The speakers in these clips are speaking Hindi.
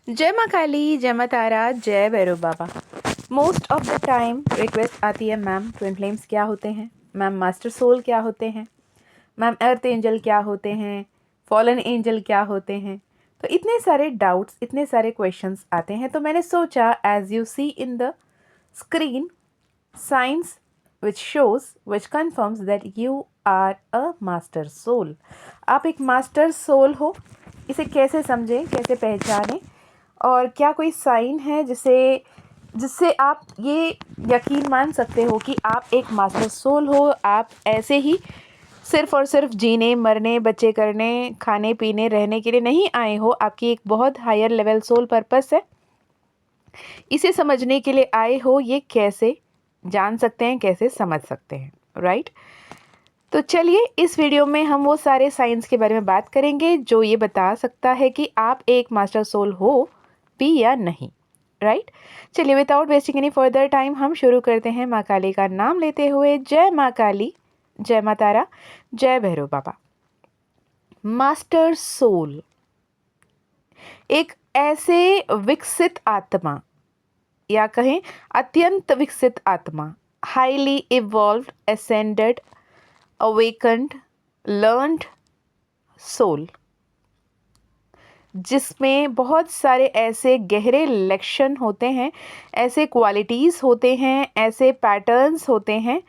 जय माँ काली, जय माँ तारा, जय भैरव बाबा। Most of the time request आती है, मैम ट्विन फ्लेम्स क्या होते हैं, मैम मास्टर सोल क्या होते हैं, मैम अर्थ एंजल क्या होते हैं, फॉलन एंजल क्या होते हैं। तो इतने सारे डाउट्स, इतने सारे क्वेश्चंस आते हैं। तो मैंने सोचा, as you see in the screen, science which shows, which confirms that you are a master soul। आप एक मास्टर सोल हो। इसे कैसे समझें, कैसे पहचानें, और क्या कोई साइन है जिससे आप ये यकीन मान सकते हो कि आप एक मास्टर सोल हो। आप ऐसे ही सिर्फ और सिर्फ जीने, मरने, बच्चे करने, खाने पीने, रहने के लिए नहीं आए हो। आपकी एक बहुत हायर लेवल सोल पर्पस है। इसे समझने के लिए आए हो। ये कैसे जान सकते हैं, कैसे समझ सकते हैं, राइट? तो चलिए, इस वीडियो में हम वो सारे साइंस के बारे में बात करेंगे जो ये बता सकता है कि आप एक मास्टर सोल हो भी या नहीं, राइट? चलिए, without wasting any further time हम शुरू करते हैं माँ काली का नाम लेते हुए। जय माँ काली, जय माँ तारा, जय भैरव बाबा। मास्टर सोल एक ऐसे विकसित आत्मा, या कहें अत्यंत विकसित आत्मा, highly evolved, ascended, awakened, learned soul, जिसमें बहुत सारे ऐसे गहरे लक्षण होते हैं, ऐसे क्वालिटीज़ होते हैं, ऐसे पैटर्न्स होते हैं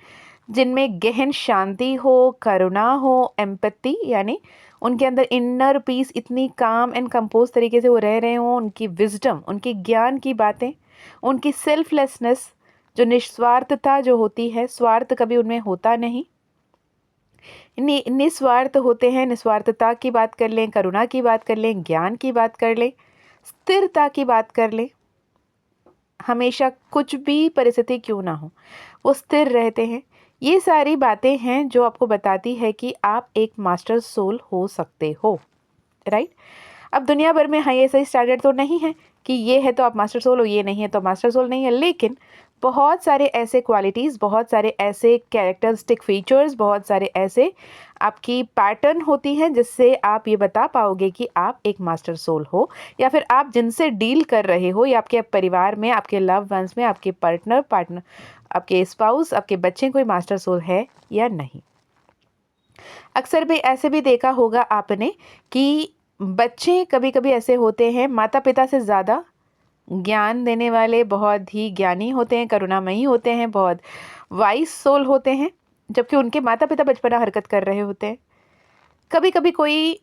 जिनमें गहन शांति हो, करुणा हो, एम्पैथी, यानी उनके अंदर इनर पीस, इतनी काम एंड कंपोज तरीके से वो रह रहे हों, उनकी विजडम, उनकी ज्ञान की बातें, उनकी सेल्फलेसनेस, जो निस्वार्थता जो होती है, स्वार्थ कभी उनमें होता नहीं, निस्वार्थ होते हैं। निस्वार्थता की बात कर लें, करुणा की बात कर लें, ज्ञान की बात कर लें, स्थिरता की बात कर लें, हमेशा कुछ भी परिस्थिति क्यों ना हो वो स्थिर रहते हैं। ये सारी बातें हैं जो आपको बताती है कि आप एक मास्टर सोल हो सकते हो, राइट? अब दुनिया भर में हाई ऐसा स्टैंडर्ड तो नहीं है कि ये है तो आप मास्टर सोल हो, ये नहीं है तो मास्टर सोल नहीं है, लेकिन बहुत सारे ऐसे क्वालिटीज़, बहुत सारे ऐसे कैरेक्टरिस्टिक फीचर्स, बहुत सारे ऐसे आपकी पैटर्न होती हैं जिससे आप ये बता पाओगे कि आप एक मास्टर सोल हो, या फिर आप जिनसे डील कर रहे हो, या आपके परिवार में, आपके लव वंस में, आपके पार्टनर, आपके स्पाउस, आपके बच्चे कोई मास्टर सोल है या नहीं। अक्सर भी ऐसे भी देखा होगा आपने कि बच्चे कभी कभी ऐसे होते हैं, माता पिता से ज़्यादा ज्ञान देने वाले, बहुत ही ज्ञानी होते हैं, करुणामयी होते हैं, बहुत वाइस सोल होते हैं, जबकि उनके माता पिता बचपना हरकत कर रहे होते हैं। कभी कभी कोई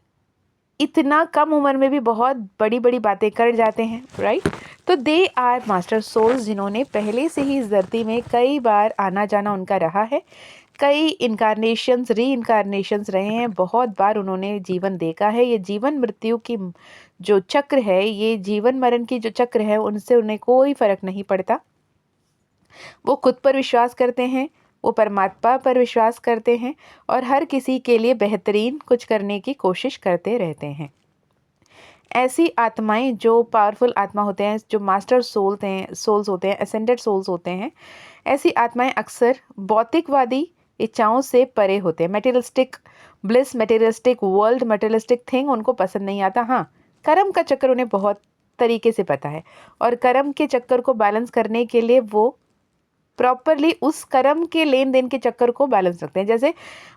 इतना कम उम्र में भी बहुत बड़ी बड़ी बातें कर जाते हैं, राइट? तो दे आर मास्टर सोल्स, जिन्होंने पहले से ही इस धरती में कई बार आना जाना उनका रहा है, कई इनकारनेशंस, री इनकारनेशंस रहे हैं, बहुत बार उन्होंने जीवन देखा है। ये जीवन मृत्यु की जो चक्र है, ये जीवन मरण की जो चक्र है, उनसे उन्हें कोई फर्क नहीं पड़ता। वो खुद पर विश्वास करते हैं, वो परमात्मा पर विश्वास करते हैं, और हर किसी के लिए बेहतरीन कुछ करने की कोशिश करते रहते हैं। ऐसी आत्माएं जो पावरफुल आत्मा होते हैं, जो मास्टर सोल्स होते हैं, असेंडेड सोल्स होते हैं, ऐसी आत्माएं अक्सर भौतिकवादी इच्छाओं से परे होते हैं। Materialistic bliss, materialistic world, materialistic thing उनको पसंद नहीं आता। हाँ, कर्म का चक्कर उन्हें बहुत तरीके से पता है, और कर्म के चक्कर को बैलेंस करने के लिए वो प्रॉपरली उस कर्म के लेन देन के चक्कर को बैलेंस रखते हैं। जैसे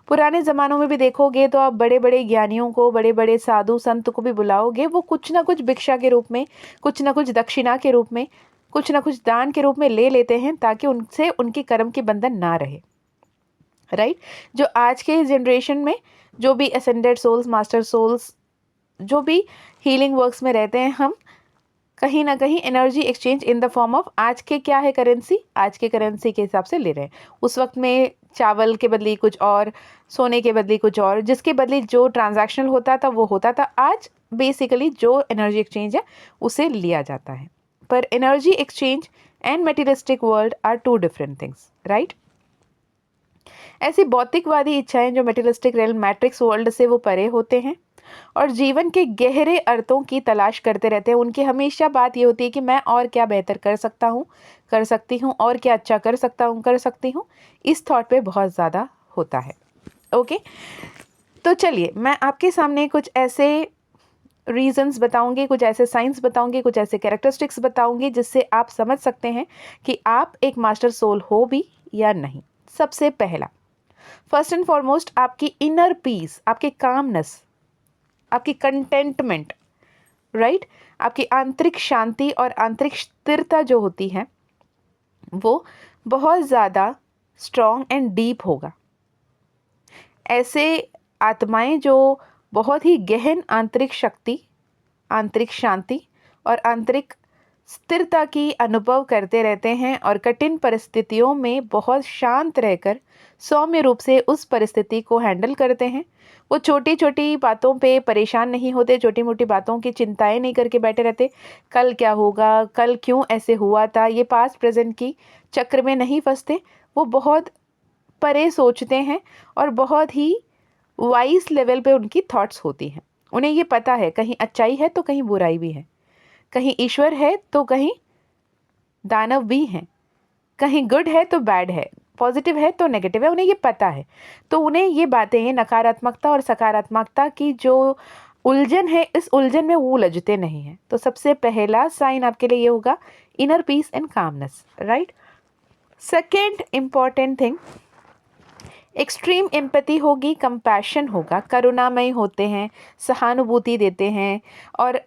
पुराने ज़मानों में भी देखोगे तो आप बड़े बड़े ज्ञानियों को, बड़े बड़े साधु संत को भी बुलाओगे, वो कुछ ना कुछ भिक्षा के रूप में, कुछ ना कुछ दक्षिणा के रूप में, कुछ ना कुछ दान के रूप में ले लेते हैं, ताकि उनसे उनकी कर्म की बंधन ना रहे, राइट? जो आज के जनरेशन में जो भी असेंडेड सोल्स, मास्टर सोल्स, जो भी हीलिंग वर्क्स में रहते हैं, हम कहीं ना कहीं energy exchange in the form of, आज के क्या है करेंसी, आज के करेंसी के हिसाब से ले रहे हैं। उस वक्त में चावल के बदले कुछ और, सोने के बदले कुछ और, जिसके बदले जो ट्रांजैक्शनल होता था वो होता था। आज बेसिकली जो एनर्जी एक्सचेंज है उसे लिया जाता है। पर energy exchange and materialistic world are two different things, right? ऐसी भौतिकवादी इच्छाएं जो मटेरियलिस्टिक रेल मैट्रिक्स वर्ल्ड से वो परे होते हैं और जीवन के गहरे अर्थों की तलाश करते रहते हैं। उनकी हमेशा बात ये होती है कि मैं और क्या बेहतर कर सकता हूँ, कर सकती हूँ, और क्या अच्छा कर सकता हूँ, कर सकती हूँ। इस थॉट पे बहुत ज़्यादा होता है। ओके, तो चलिए मैं आपके सामने कुछ ऐसे रीजंस बताऊंगी, कुछ ऐसे साइंस बताऊंगी, कुछ ऐसे कैरेक्टरिस्टिक्स बताऊंगी जिससे आप समझ सकते हैं कि आप एक मास्टर सोल हो भी या नहीं। सबसे पहला, फर्स्ट एंड फॉरमोस्ट, आपकी इनर पीस, आपकी कामनेस, आपकी कंटेंटमेंट, राइट, आपकी आंतरिक शांति और आंतरिक स्थिरता जो होती है वो बहुत ज़्यादा स्ट्रॉन्ग एंड डीप होगा। ऐसे आत्माएं जो बहुत ही गहन आंतरिक शक्ति, आंतरिक शांति और आंतरिक स्थिरता की अनुभव करते रहते हैं और कठिन परिस्थितियों में बहुत शांत रहकर सौम्य रूप से उस परिस्थिति को हैंडल करते हैं। वो छोटी छोटी बातों पे परेशान नहीं होते, छोटी मोटी बातों की चिंताएं नहीं करके बैठे रहते, कल क्या होगा, कल क्यों ऐसे हुआ था, ये पास्ट प्रेजेंट की चक्र में नहीं फंसते। वो बहुत परे सोचते हैं और बहुत ही वाइस लेवल पे उनकी थॉट्स होती हैं। उन्हें ये पता है कहीं अच्छाई है तो कहीं बुराई भी है, कहीं ईश्वर है तो कहीं दानव भी हैं, कहीं गुड है तो बैड है, पॉजिटिव है तो नेगेटिव है, उन्हें ये पता है। तो उन्हें ये बातें, ये नकारात्मकता और सकारात्मकता की जो उलझन है, इस उलझन में वो उलझते नहीं हैं। तो सबसे पहला साइन आपके लिए ये होगा, inner peace and calmness, right. Second important thing, extreme empathy होगी, कंपैशन होगा, करुणामय होते हैं, सहानुभूति देते हैं और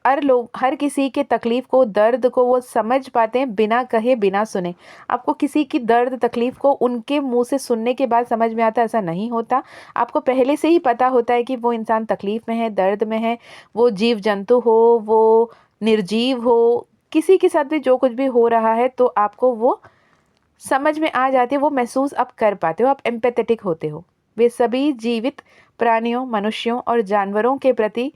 हर किसी के तकलीफ़ को, दर्द को वो समझ पाते हैं बिना कहे, बिना सुने। आपको किसी की दर्द तकलीफ़ को उनके मुंह से सुनने के बाद समझ में आता, ऐसा नहीं होता। आपको पहले से ही पता होता है कि वो इंसान तकलीफ़ में है, दर्द में है, वो जीव जंतु हो, वो निर्जीव हो, किसी के साथ भी जो कुछ भी हो रहा है तो आपको वो समझ में आ जाती है, वो महसूस आप कर पाते हो, आप एम्पैथेटिक होते हो। वे सभी जीवित प्राणियों, मनुष्यों और जानवरों के प्रति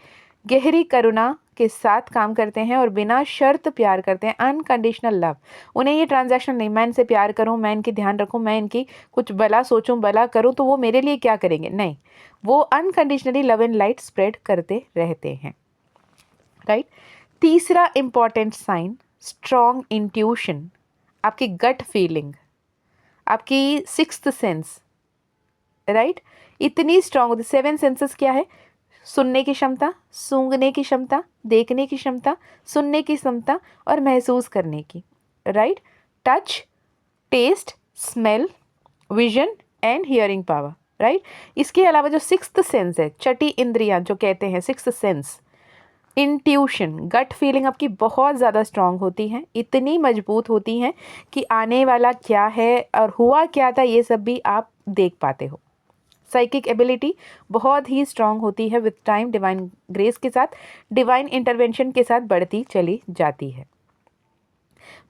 गहरी करुणा के साथ काम करते हैं और बिना शर्त प्यार करते हैं, अनकंडीशनल लव। उन्हें ये ट्रांजैक्शन नहीं, मैं इनसे प्यार करूं, मैं इनकी ध्यान रखूं, मैं इनकी कुछ भला सोचूं, भला करूं तो वो मेरे लिए क्या करेंगे, नहीं, वो unconditionally love and light spread करते रहते हैं, राइट। तीसरा इंपॉर्टेंट साइन, स्ट्रॉन्ग इंट्यूशन, आपकी गट फीलिंग, आपकी सिक्स्थ सेंस, राइट, इतनी स्ट्रांग होती। सेवन सेंसेस क्या है? सुनने की क्षमता, सूंघने की क्षमता, देखने की क्षमता, सुनने की क्षमता और महसूस करने की, right. Touch, taste, smell, vision and hearing power, right. इसके अलावा जो सिक्स्थ सेंस है, छठी इंद्रियां जो कहते हैं, sixth sense, intuition, gut feeling आपकी बहुत ज़्यादा स्ट्रांग होती हैं, इतनी मजबूत होती हैं कि आने वाला क्या है और हुआ क्या था ये सब भी आप देख पाते हो। साइकिक एबिलिटी बहुत ही स्ट्रांग होती है, विद टाइम डिवाइन ग्रेस के साथ, डिवाइन इंटरवेंशन के साथ बढ़ती चली जाती है।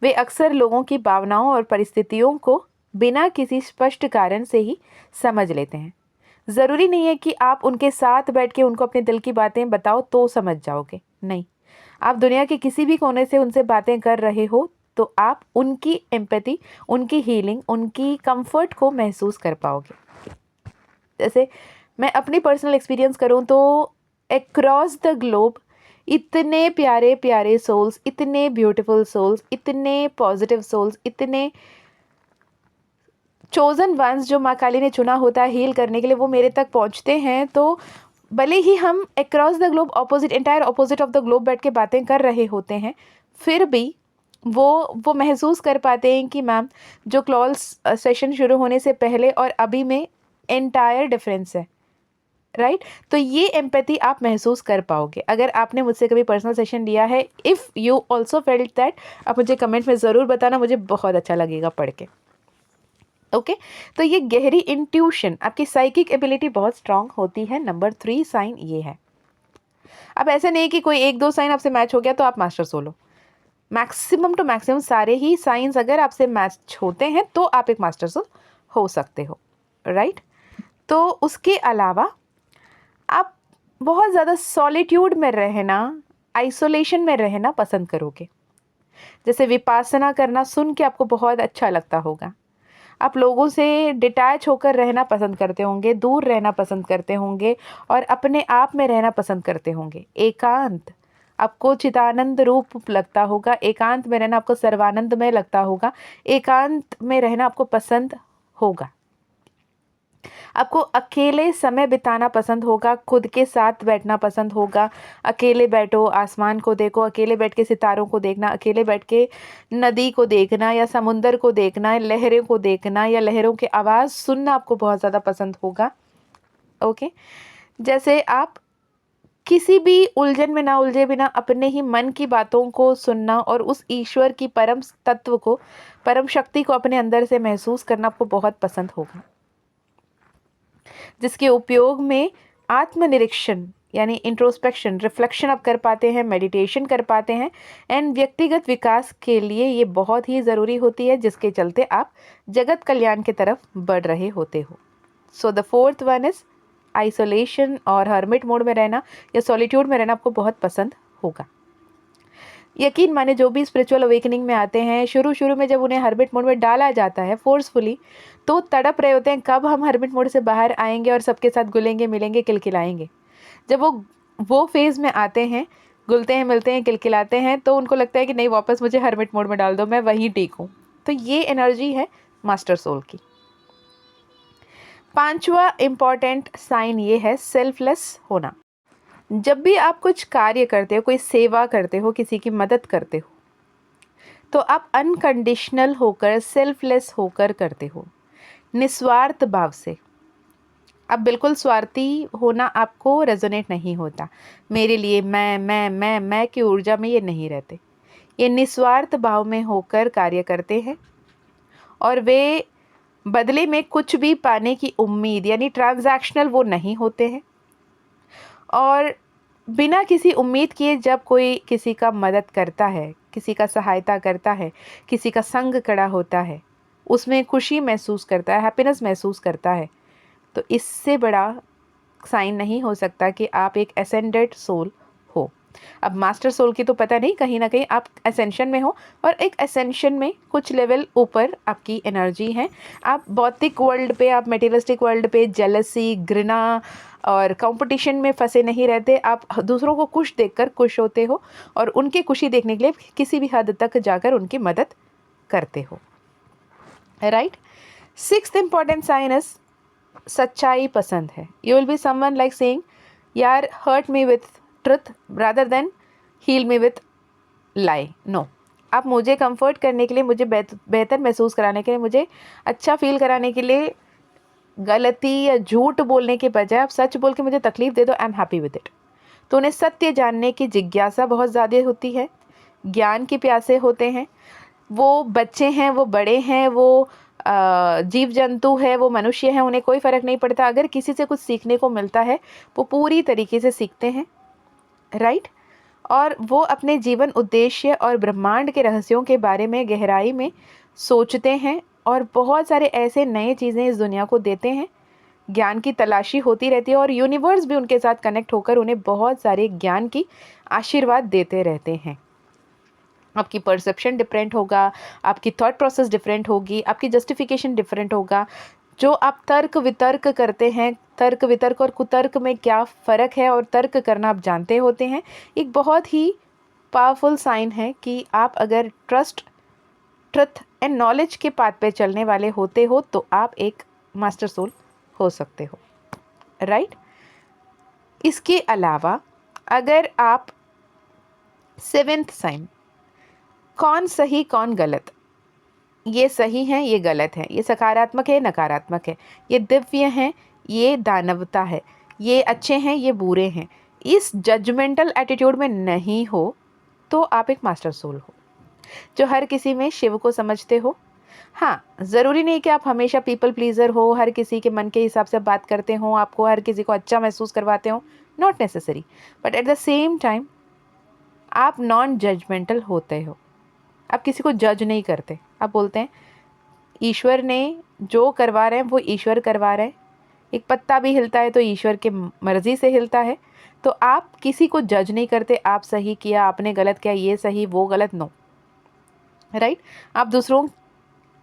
वे अक्सर लोगों की भावनाओं और परिस्थितियों को बिना किसी स्पष्ट कारण से ही समझ लेते हैं। ज़रूरी नहीं है कि आप उनके साथ बैठ के उनको अपने दिल की बातें बताओ तो समझ जाओगे, नहीं। आप दुनिया के किसी भी कोने से उनसे बातें कर रहे हो तो आप उनकी एम्पैथी, उनकी हीलिंग, उनकी कंफर्ट को महसूस कर पाओगे। जैसे मैं अपनी पर्सनल एक्सपीरियंस करूं तो अक्रॉस द ग्लोब इतने प्यारे प्यारे सोल्स, इतने ब्यूटीफुल सोल्स, इतने पॉजिटिव सोल्स, इतने चोज़न वंस जो माँ काली ने चुना होता है हील करने के लिए, वो मेरे तक पहुँचते हैं। तो भले ही हम across the globe opposite, entire opposite of the globe बैठ के बातें कर रहे होते हैं, फिर भी वो महसूस कर पाते हैं कि मैम जो क्लॉल्स सेशन शुरू होने से पहले और अभी में एंटायर डिफरेंस है, राइट। तो ये एम्पैथी आप महसूस कर पाओगे अगर आपने मुझसे कभी पर्सनल सेशन लिया है। If you also felt that, आप मुझे कमेंट में ज़रूर बताना, मुझे बहुत अच्छा लगेगा पढ़ के। ओके तो ये गहरी इंट्यूशन, आपकी साइकिक एबिलिटी बहुत स्ट्रांग होती है। नंबर 3 साइन ये है। अब ऐसे नहीं कि कोई एक दो साइन आपसे मैच हो गया तो आप master solo, maximum to maximum सारे ही साइंस अगर आपसे मैच होते हैं तो आप एक मास्टर सोल हो सकते हो, राइट। तो उसके अलावा आप बहुत ज़्यादा सॉलिट्यूड में रहना, आइसोलेशन में रहना पसंद करोगे। जैसे विपासना करना सुन के आपको बहुत अच्छा लगता होगा। आप लोगों से डिटैच होकर रहना पसंद करते होंगे, दूर रहना पसंद करते होंगे और अपने आप में रहना पसंद करते होंगे। एकांत आपको चिदानंद रूप लगता होगा, एकांत में रहना आपको सर्वानंद में लगता होगा, एकांत में रहना आपको पसंद होगा। आपको अकेले समय बिताना पसंद होगा, खुद के साथ बैठना पसंद होगा। अकेले बैठो, आसमान को देखो, अकेले बैठ के सितारों को देखना, अकेले बैठ के नदी को देखना या समुंदर को देखना, लहरों को देखना या लहरों की आवाज़ सुनना आपको बहुत ज़्यादा पसंद होगा। ओके, जैसे आप किसी भी उलझन में ना उलझे बिना अपने ही मन की बातों को सुनना और उस ईश्वर की परम तत्व को, परम शक्ति को अपने अंदर से महसूस करना आपको बहुत पसंद होगा, जिसके उपयोग में आत्मनिरीक्षण यानी इंट्रोस्पेक्शन, रिफ्लेक्शन आप कर पाते हैं, मेडिटेशन कर पाते हैं एंड व्यक्तिगत विकास के लिए ये बहुत ही ज़रूरी होती है, जिसके चलते आप जगत कल्याण की तरफ बढ़ रहे होते हो। So the fourth one is isolation और हर्मिट मोड में रहना या सॉलिट्यूड में रहना आपको बहुत पसंद होगा। यकीन माने जो भी स्पिरिचुअल अवेकनिंग में आते हैं, शुरू शुरू में जब उन्हें हर्मिट मोड में डाला जाता है फोर्सफुली, तो तड़प रहे होते हैं कब हम हर्मिट मोड से बाहर आएंगे और सबके साथ घुलेंगे मिलेंगे किलकिलाएंगे। जब वो फेज़ में आते हैं, घुलते हैं मिलते हैं किलकिलाते हैं, तो उनको लगता है कि नहीं, वापस मुझे हर्मिट मोड में डाल दो, मैं वहीं ठीक हूँ। तो ये एनर्जी है मास्टर सोल की। पांचवा इम्पॉर्टेंट साइन ये है सेल्फलेस होना। जब भी आप कुछ कार्य करते हो, कोई सेवा करते हो, किसी की मदद करते हो, तो आप अनकंडीशनल होकर, सेल्फलेस होकर करते हो, निस्वार्थ भाव से। अब बिल्कुल स्वार्थी होना आपको रेजोनेट नहीं होता। मेरे लिए मैं की ऊर्जा में ये नहीं रहते। ये निस्वार्थ भाव में होकर कार्य करते हैं और वे बदले में कुछ भी पाने की उम्मीद यानी ट्रांजैक्शनल वो नहीं होते हैं। और बिना किसी उम्मीद किए जब कोई किसी का मदद करता है, किसी का सहायता करता है, किसी का संग खड़ा होता है, उसमें खुशी महसूस करता है, हैप्पीनेस महसूस करता है, तो इससे बड़ा साइन नहीं हो सकता कि आप एक असेंडेड सोल हो। अब मास्टर सोल की तो पता नहीं, कहीं ना कहीं आप असेंशन में हो, और एक असेंशन में कुछ लेवल ऊपर आपकी एनर्जी है। आप भौतिक वर्ल्ड पे, आप मेटेरियलिस्टिक वर्ल्ड पे जेलसी, घृणा और कंपटीशन में फंसे नहीं रहते। आप दूसरों को खुश देखकर खुश होते हो और उनकी खुशी देखने के लिए किसी भी हद तक जाकर उनकी मदद करते हो। Right. Sixth important sign is सच्चाई पसंद है। You will be someone like saying, यार hurt me with truth rather than heal me with lie. No, आप मुझे कंफर्ट करने के लिए, मुझे बेहतर महसूस कराने के लिए, मुझे अच्छा फील कराने के लिए गलती या झूठ बोलने के बजाय आप सच बोल के मुझे तकलीफ दे दो, I am happy with it. तो उन्हें सत्य जानने की जिज्ञासा बहुत ज़्यादा होती है, ज्ञान की प्यासे होते हैं। वो बच्चे हैं, वो बड़े हैं, वो जीव जंतु है, वो मनुष्य हैं, उन्हें कोई फ़र्क नहीं पड़ता। अगर किसी से कुछ सीखने को मिलता है वो पूरी तरीके से सीखते हैं। राइट। और वो अपने जीवन उद्देश्य और ब्रह्मांड के रहस्यों के बारे में गहराई में सोचते हैं और बहुत सारे ऐसे नए चीज़ें इस दुनिया को देते हैं। ज्ञान की तलाशी होती रहती है और यूनिवर्स भी उनके साथ कनेक्ट होकर उन्हें बहुत सारे ज्ञान की आशीर्वाद देते रहते हैं। आपकी परसेप्शन डिफरेंट होगा, आपकी थॉट प्रोसेस डिफरेंट होगी, आपकी जस्टिफिकेशन डिफरेंट होगा। जो आप तर्क वितर्क करते हैं, तर्क वितर्क और कुतर्क में क्या फ़र्क है और तर्क करना आप जानते होते हैं, एक बहुत ही पावरफुल साइन है कि आप अगर ट्रुथ एंड नॉलेज के पाथ पे चलने वाले होते हो तो आप एक मास्टर सोल हो सकते हो। राइट। इसके अलावा अगर आप सेवेंथ साइन, कौन सही कौन गलत, ये सही है ये गलत है, ये सकारात्मक है नकारात्मक है, ये दिव्य है ये दानवता है, ये अच्छे हैं ये बुरे हैं, इस जजमेंटल एटीट्यूड में नहीं हो तो आप एक मास्टर सोल हो जो हर किसी में शिव को समझते हो। हाँ, ज़रूरी नहीं कि आप हमेशा पीपल प्लीज़र हो, हर किसी के मन के हिसाब से बात करते हो, आपको हर किसी को अच्छा महसूस करवाते हो, not necessary, but at the same time आप नॉन जजमेंटल होते हो। आप किसी को जज नहीं करते। आप बोलते हैं ईश्वर ने जो करवा रहे हैं वो ईश्वर करवा रहे हैं। एक पत्ता भी हिलता है तो ईश्वर के मर्ज़ी से हिलता है। तो आप किसी को जज नहीं करते, आप सही किया, आपने गलत किया, ये सही वो गलत, नो। राइट। आप दूसरों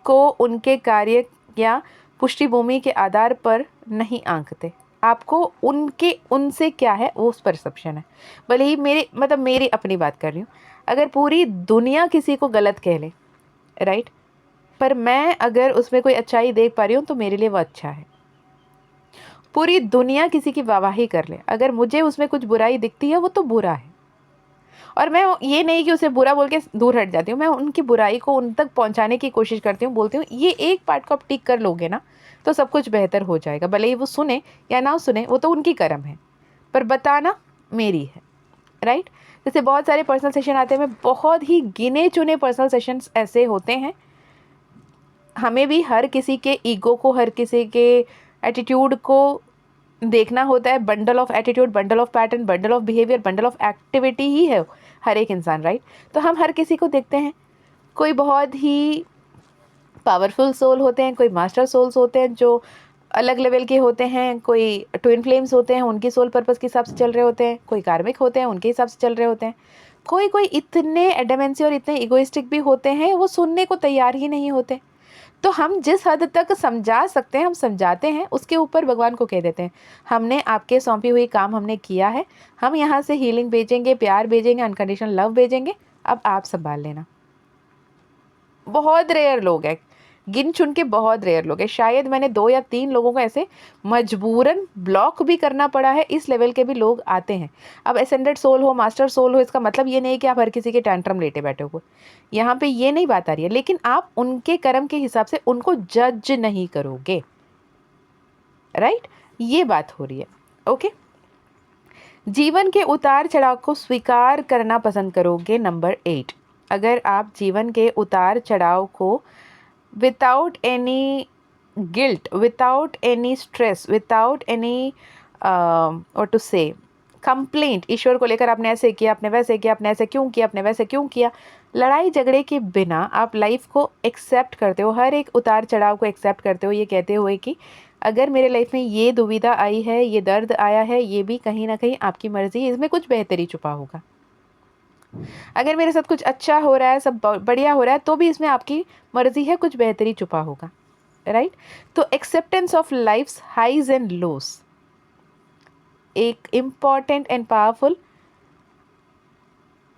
को उनके कार्य या पुष्टिभूमि के आधार पर नहीं आंकते। आपको उनसे क्या है वो परसेप्शन है। भले ही मेरी अपनी बात कर रही हूँ, अगर पूरी दुनिया किसी को गलत कह ले, राइट, पर मैं अगर उसमें कोई अच्छाई देख पा रही हूँ तो मेरे लिए वो अच्छा है। पूरी दुनिया किसी की वाहवाही कर ले, अगर मुझे उसमें कुछ बुराई दिखती है वो तो बुरा है, और मैं ये नहीं कि उसे बुरा बोल के दूर हट जाती हूँ, मैं उनकी बुराई को उन तक पहुँचाने की कोशिश करती हूँ, बोलती हूँ ये एक पार्ट को आप ठीक कर लोगे ना तो सब कुछ बेहतर हो जाएगा। भले ही वो सुने या ना सुने, वो तो उनकी कर्म है, पर बताना मेरी है, राइट। जैसे बहुत सारे पर्सनल सेशन आते हैं, मैं बहुत ही गिने चुने पर्सनल सेशंस ऐसे होते हैं। हमें भी हर किसी के ईगो को, हर किसी के एटीट्यूड को देखना होता है। Bundle of attitude, bundle of pattern, bundle of behaviour, bundle of activity ही है हर एक इंसान, राइट। तो हम हर किसी को देखते हैं, कोई बहुत ही पावरफुल सोल होते हैं, कोई मास्टर सोल्स होते हैं जो अलग लेवल के होते हैं, कोई ट्विन फ्लेम्स होते हैं, उनकी सोल पर्पस के हिसाब से चल रहे होते हैं, कोई कार्मिक होते हैं, उनके हिसाब से चल रहे होते हैं, कोई कोई इतने एडमेंसी और इतने इगोइस्टिक भी होते हैं, वो सुनने को तैयार ही नहीं होते। तो हम जिस हद तक समझा सकते हैं हम समझाते हैं, उसके ऊपर भगवान को कह देते हैं हमने आपके सौंपी हुई काम हमने किया है, हम यहाँ से हीलिंग भेजेंगे, प्यार भेजेंगे, अनकंडीशनल लव भेजेंगे, अब आप संभाल लेना। बहुत रेयर लोग हैं, गिन चुन के बहुत रेयर लोग हैं, शायद मैंने 2 या 3 लोगों को ऐसे मजबूरन ब्लॉक भी करना पड़ा है, इस लेवल के भी लोग आते हैं। अब एसेंडेड सोल हो, मास्टर सोल हो, इसका मतलब ये नहीं कि आप हर किसी के टैंट्रम लेटे बैठे हो, यहाँ पे ये नहीं बात आ रही है, लेकिन आप उनके कर्म के हिसाब से उनको जज नहीं करोगे, राइट, ये बात हो रही है। ओके, जीवन के उतार चढ़ाव को स्वीकार करना पसंद करोगे, नंबर 8। अगर आप जीवन के उतार चढ़ाव को without any guilt, without any stress, without any what to say complaint, ईश्वर को लेकर आपने ऐसे किया, आपने वैसे किया, आपने ऐसे क्यों किया, आपने वैसे क्यों किया, लड़ाई झगड़े के बिना आप लाइफ को एक्सेप्ट करते हो, हर एक उतार चढ़ाव को एक्सेप्ट करते हो, ये कहते हुए कि अगर मेरे लाइफ में ये दुविधा आई है, ये दर्द आया है, ये भी कहीं ना कहीं आपकी मर्जी, इसमें कुछ बेहतरी छुपा होगा। अगर मेरे साथ कुछ अच्छा हो रहा है, सब बढ़िया हो रहा है, तो भी इसमें आपकी मर्जी है, कुछ बेहतरी छुपा होगा, राइट। तो acceptance of life's highs and lows एक इम्पॉर्टेंट एंड पावरफुल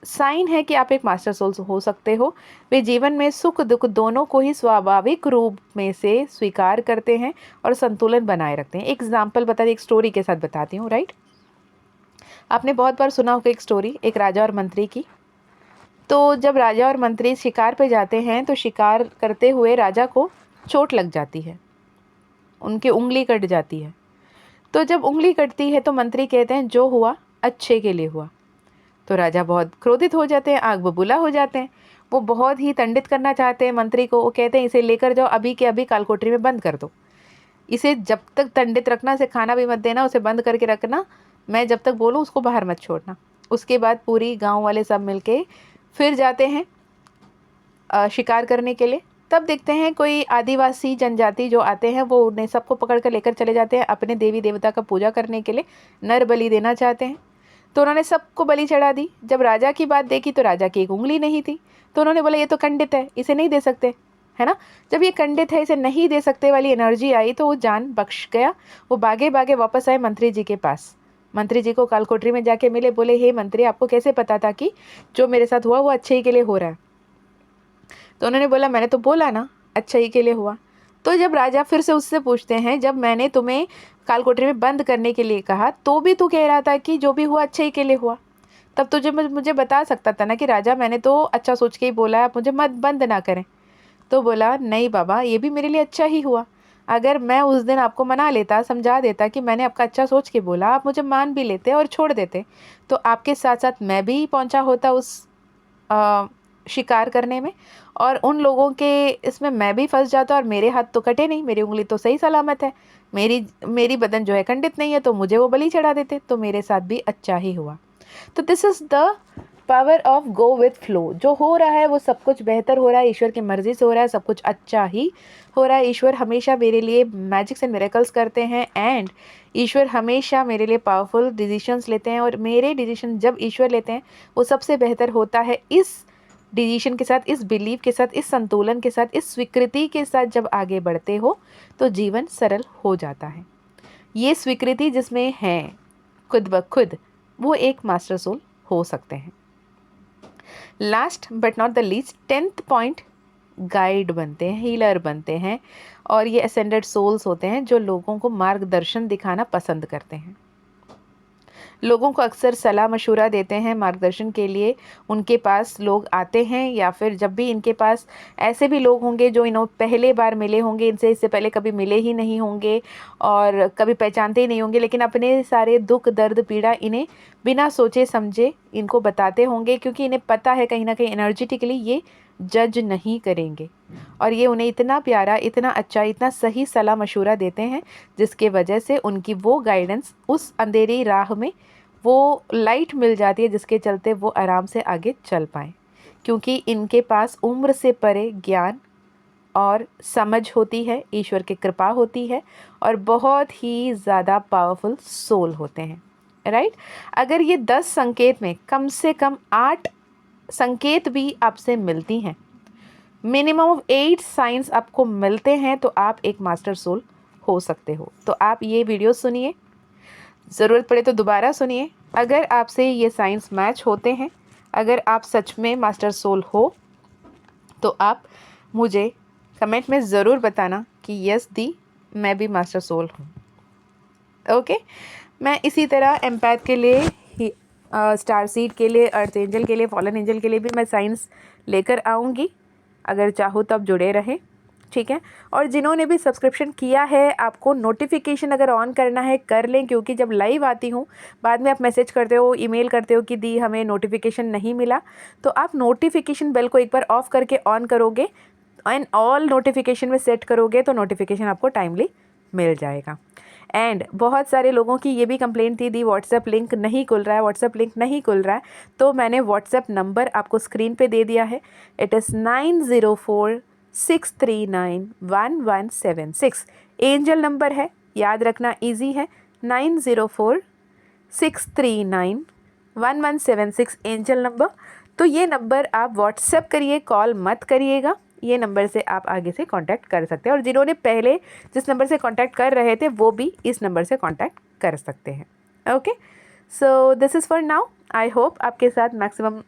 साइन है कि आप एक मास्टर सोल हो सकते हो। वे जीवन में सुख दुख दोनों को ही स्वाभाविक रूप में से स्वीकार करते हैं और संतुलन बनाए रखते हैं। एग्जाम्पल बता दी, एक स्टोरी के साथ बताती हूँ, राइट। आपने बहुत बार सुना होगा एक स्टोरी, एक राजा और मंत्री की। तो जब राजा और मंत्री शिकार पे जाते हैं तो शिकार करते हुए राजा को चोट लग जाती है, उनकी उंगली कट जाती है। तो जब उंगली कटती है तो मंत्री कहते हैं जो हुआ अच्छे के लिए हुआ। तो राजा बहुत क्रोधित हो जाते हैं, आग बबूला हो जाते हैं, वो बहुत ही दंडित करना चाहते हैं मंत्री को। वो कहते हैं इसे लेकर जाओ, अभी के अभी कालकोठरी में बंद कर दो, इसे जब तक दंडित रखना, इसे खाना भी मत देना, उसे बंद करके रखना, मैं जब तक बोलूँ उसको बाहर मत छोड़ना। उसके बाद पूरी गाँव वाले सब मिलके फिर जाते हैं शिकार करने के लिए। तब देखते हैं कोई आदिवासी जनजाति जो आते हैं, वो उन्हें सबको पकड़ कर लेकर चले जाते हैं अपने देवी देवता का पूजा करने के लिए, नर बलि देना चाहते हैं। तो उन्होंने सबको बलि चढ़ा दी। जब राजा की बात देखी तो राजा की एक उंगली नहीं थी, तो उन्होंने बोला ये तो खंडित है, इसे नहीं दे सकते, है ना। जब ये खंडित है, इसे नहीं दे सकते वाली एनर्जी आई तो वो जान बख्श गया। वो भागे भागे वापस आए मंत्री जी के पास, मंत्री जी को कालकोठरी में जाके मिले, बोले हे मंत्री, आपको कैसे पता था कि जो मेरे साथ हुआ वो अच्छे ही के लिए हो रहा है। तो उन्होंने बोला मैंने तो बोला ना अच्छा ही के लिए हुआ। तो जब राजा फिर से उससे पूछते हैं जब मैंने तुम्हें कालकोठरी में बंद करने के लिए कहा तो भी तू कह रहा था कि जो भी हुआ अच्छे ही के लिए हुआ, तब तुझे मुझे बता सकता था ना कि राजा मैंने तो अच्छा सोच के ही बोला है, आप मुझे मत बंद ना करें। तो बोला नहीं बाबा, ये भी मेरे लिए अच्छा ही हुआ। अगर मैं उस दिन आपको मना लेता, समझा देता कि मैंने आपका अच्छा सोच के बोला, आप मुझे मान भी लेते और छोड़ देते, तो आपके साथ साथ मैं भी पहुंचा होता उस शिकार करने में, और उन लोगों के इसमें मैं भी फंस जाता, और मेरे हाथ तो कटे नहीं, मेरी उंगली तो सही सलामत है, मेरी बदन जो है खंडित नहीं है, तो मुझे वो बलि चढ़ा देते, तो मेरे साथ भी अच्छा ही हुआ। तो this is the power of go with flow. जो हो रहा है वो सब कुछ बेहतर हो रहा है, ईश्वर की मर्जी से हो रहा है, सब कुछ अच्छा ही हो रहा है। ईश्वर हमेशा मेरे लिए मैजिक्स एंड मिरेकल्स करते हैं, एंड ईश्वर हमेशा मेरे लिए पावरफुल डिसीजंस लेते हैं, और मेरे डिसीजन जब ईश्वर लेते हैं वो सबसे बेहतर होता है। इस डिसीजन के साथ, इस बिलीव के साथ, इस संतुलन के साथ, इस स्वीकृति के साथ जब आगे बढ़ते हो तो जीवन सरल हो जाता है। ये स्वीकृति जिसमें है खुद ब खुद, वो एक मास्टर सोल हो सकते हैं। Last but not the least, 10th point guide बनते हैं, हीलर बनते हैं, और ये असेंडेड सोल्स होते हैं जो लोगों को मार्गदर्शन दिखाना पसंद करते हैं। लोगों को अक्सर सलाह मशवरा देते हैं, मार्गदर्शन के लिए उनके पास लोग आते हैं, या फिर जब भी इनके पास ऐसे भी लोग होंगे जो इन्हों पहले बार मिले होंगे, इनसे इससे पहले कभी मिले ही नहीं होंगे और कभी पहचानते ही नहीं होंगे, लेकिन अपने सारे दुख दर्द पीड़ा इन्हें बिना सोचे समझे इनको बताते होंगे, क्योंकि इन्हें पता है कहीं ना कहीं एनर्जेटिकली ये जज नहीं करेंगे, और ये उन्हें इतना प्यारा, इतना अच्छा, इतना सही सलाह मशवरा देते हैं, जिसके वजह से उनकी वो गाइडेंस उस अंधेरी राह में वो लाइट मिल जाती है, जिसके चलते वो आराम से आगे चल पाएँ, क्योंकि इनके पास उम्र से परे ज्ञान और समझ होती है, ईश्वर की कृपा होती है, और बहुत ही ज़्यादा पावरफुल सोल होते हैं, राइट। अगर ये 10 संकेत में कम से कम 8 संकेत भी आपसे मिलती हैं, मिनिमम ऑफ 8 साइंस आपको मिलते हैं, तो आप एक मास्टर सोल हो सकते हो। तो आप ये वीडियो सुनिए, ज़रूरत पड़े तो दोबारा सुनिए। अगर आपसे ये साइंस मैच होते हैं, अगर आप सच में मास्टर सोल हो, तो आप मुझे कमेंट में ज़रूर बताना कि यस दी, मैं भी मास्टर सोल हूँ। ओके, मैं इसी तरह एम्पैथ के लिए ही, स्टार सीड के लिए, अर्थ एंजल के लिए, फॉलन एंजल के लिए भी मैं साइंस लेकर आऊँगी। अगर चाहो तब जुड़े रहें, ठीक है। और जिन्होंने भी सब्सक्रिप्शन किया है, आपको नोटिफिकेशन अगर ऑन करना है कर लें, क्योंकि जब लाइव आती हूँ बाद में आप मैसेज करते हो, ईमेल करते हो कि दी हमें नोटिफिकेशन नहीं मिला, तो आप नोटिफिकेशन बेल को एक बार ऑफ करके ऑन करोगे एंड ऑल नोटिफिकेशन में सेट करोगे, तो नोटिफिकेशन आपको टाइमली मिल जाएगा। एंड बहुत सारे लोगों की ये भी कंप्लेंट थी, दी व्हाट्सएप लिंक नहीं खुल रहा है, व्हाट्सएप लिंक नहीं खुल रहा है, तो मैंने व्हाट्सएप नंबर आपको स्क्रीन पे दे दिया है। It is 9046391176। एंजल नंबर है, याद रखना इजी है, 9046391176 एंजल नंबर। तो ये नंबर आप व्हाट्सएप करिए, कॉल मत करिएगा, ये नंबर से आप आगे से कांटेक्ट कर सकते हैं, और जिन्होंने पहले जिस नंबर से कांटेक्ट कर रहे थे वो भी इस नंबर से कांटेक्ट कर सकते हैं। Okay, so this is for now. I hope आपके साथ मैक्सिमम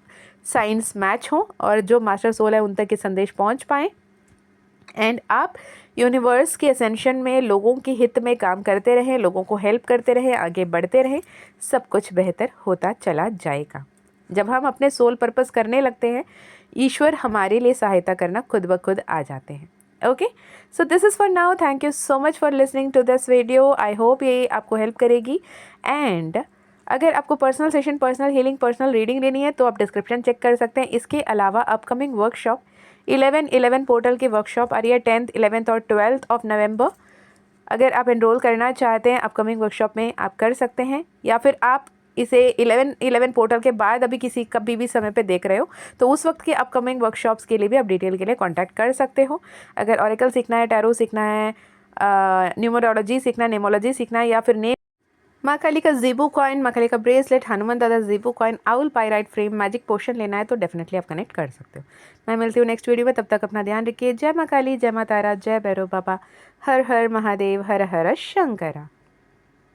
साइंस मैच हो, और जो मास्टर सोल है उन तक ये संदेश पहुंच पाएँ, एंड आप यूनिवर्स के असेंशन में लोगों के हित में काम करते रहें, लोगों को हेल्प करते रहें, आगे बढ़ते रहें, सब कुछ बेहतर होता चला जाएगा। जब हम अपने सोल पर्पस करने लगते हैं, ईश्वर हमारे लिए सहायता करना खुद ब खुद आ जाते हैं। Okay, so this is for now. Thank you so much for listening to this video. I hope ये आपको हेल्प करेगी। एंड अगर आपको personal session, personal healing, personal reading लेनी है, तो आप डिस्क्रिप्शन चेक कर सकते हैं। इसके अलावा अपकमिंग वर्कशॉप 11/11 पोर्टल की वर्कशॉप आ रही है 10th, 11th और 12th ऑफ नवंबर। अगर आप एनरोल करना चाहते हैं अपकमिंग वर्कशॉप में, आप कर सकते हैं, या फिर आप इसे 11/11 पोर्टल के बाद अभी कभी भी समय पे देख रहे हो, तो उस वक्त के अपकमिंग वर्कशॉप्स के लिए भी आप डिटेल के लिए कांटेक्ट कर सकते हो। अगर ऑरेकल सीखना है, टैरो सीखना है, न्यूमरोलॉजी सीखना है, नेमोलॉजी सीखना है, या फिर माँ काली का ज़ेबू कॉइन, माँ काली का ब्रेसलेट, हनुमान दादा Zibu coin, owl pyrite frame, magic potion लेना है, तो डेफिनेटली आप कनेक्ट कर सकते हो। मैं मिलती हूँ नेक्स्ट वीडियो में, तब तक अपना ध्यान रखिए। जय माँ काली, जय माँ तारा, जय भैरव बाबा, हर हर महादेव, हर हर शंकरा।